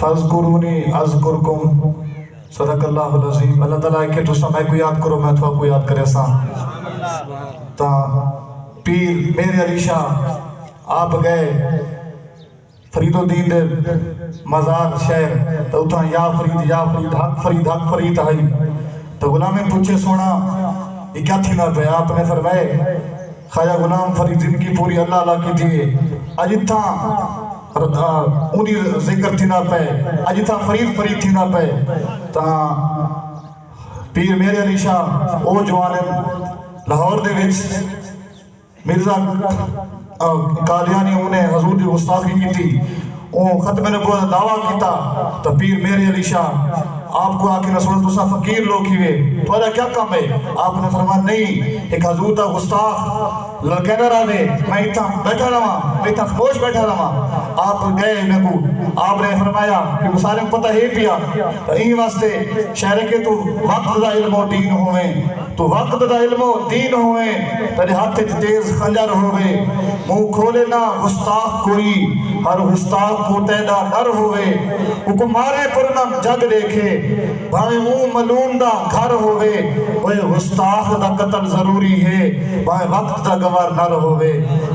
فاذکرونی اذکرکم صدق اللہ العظیم۔ اللہ تعالیٰ کہ تو میں کو یاد کرو میں تو کو یاد کرے سا۔ تا پیر میرے علی شاہ آپ گئے فرید الدین دے مزار شہر تو اتھا یا فرید حق فرید آئی تو غلام میں پوچھے سونا یہ کیا تھی نہ پہ؟ آپ نے فرمائے خواجہ غلام فرید جن کی پوری اللہ اللہ کی دیئے اج اتھا انہی ذکر تھی نہ پہ اج اتھا فرید تھی نہ پہ تا پیر میرے علی شاہ او جوانن لاہور دے وچ مرزا قادیانی انہیں حضور دی گستاخی کی تھی وہ ختم نبوت دعویٰ کیتا تو پیر میرے علی شاہ آپ کو آکے رسول تسا فقیر لوگ ہی ہوئے تو کیا کام ہے؟ آپ نے فرمایا نہیں ایک حضور دا گستاخ لڑکے نہ رہا دے میں اتنا بیٹھا رہا میں اتنا خموش بیٹھا رہا آپ گئے میں کو آپ نے فرمایا کہ سارے کو پتہ ہے پیا تو این واسطے شہر کے تو وقت دا علم و دین ہوئے تو وقت دا علم و دین ہوئے تیرے ہاتھ تیز خنجر ہوئے منہ کھولے نہ گستاخ کوئی ہر گستاخ کو تیدا ڈر ہوئے وہ مارے پرنم جگ دیکھے بھائی منہ ملون دا گھر ہوئے وہ گستاخ دا قتل ضروری ہے بھائی وقت دا گوار نر ہوئے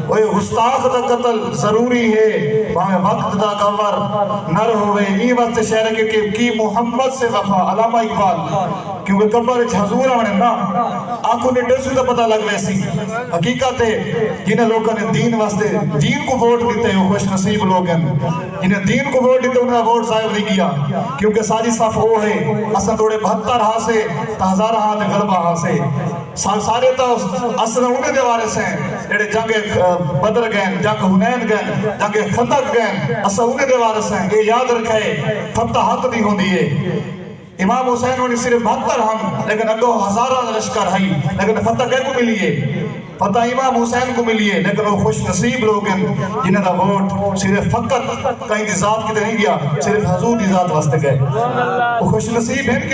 وہ گستاخ دا قتل ضروری ہے بھائی وقت دا گوار نر ہوئے یہ وقت شہر کے کی محمد سے وفا علامہ اقبال کیونکہ قبر حضور آنے نا آنکھوں نے ڈر سے تو پتہ لگ ویسی حقیقت ہے جنہیں لوگوں نے دین واسطے دین کو ووٹ دیتے ہیں خوش نصیب لوگ ہیں جنہیں دین کو ووٹ دیتے انہیں ووٹ ضائب نہیں کیا کیونکہ ساجی صف وہ ہے اصلا توڑے 72 ہاں سے ہزار ہاں دے غلبہ ہاں سے سارے تو اصلا انہیں دیوارے سے ہیں جڑے جنگ بدر گئن جنگ حنین گئن جنگ خندق گئن اصلا انہیں دیوارے سے ہیں یہ یاد رکھے فتح حق نہیں ہوں دیئے امام حسین انہیں صرف 72 ہم لیکن اگو ہزارہ لشکر ہائی لیکن فتح کہے کو ملیے فتح امام حسین کو ملیے لیکن وہ خوش نصیب لوگ ہیں جنہیں دا ووٹ صرف فقط کہیں دی ذات کی نہیں گیا صرف حضور دی ذات واسطے گئے وہ خوش نصیب ہیں کہ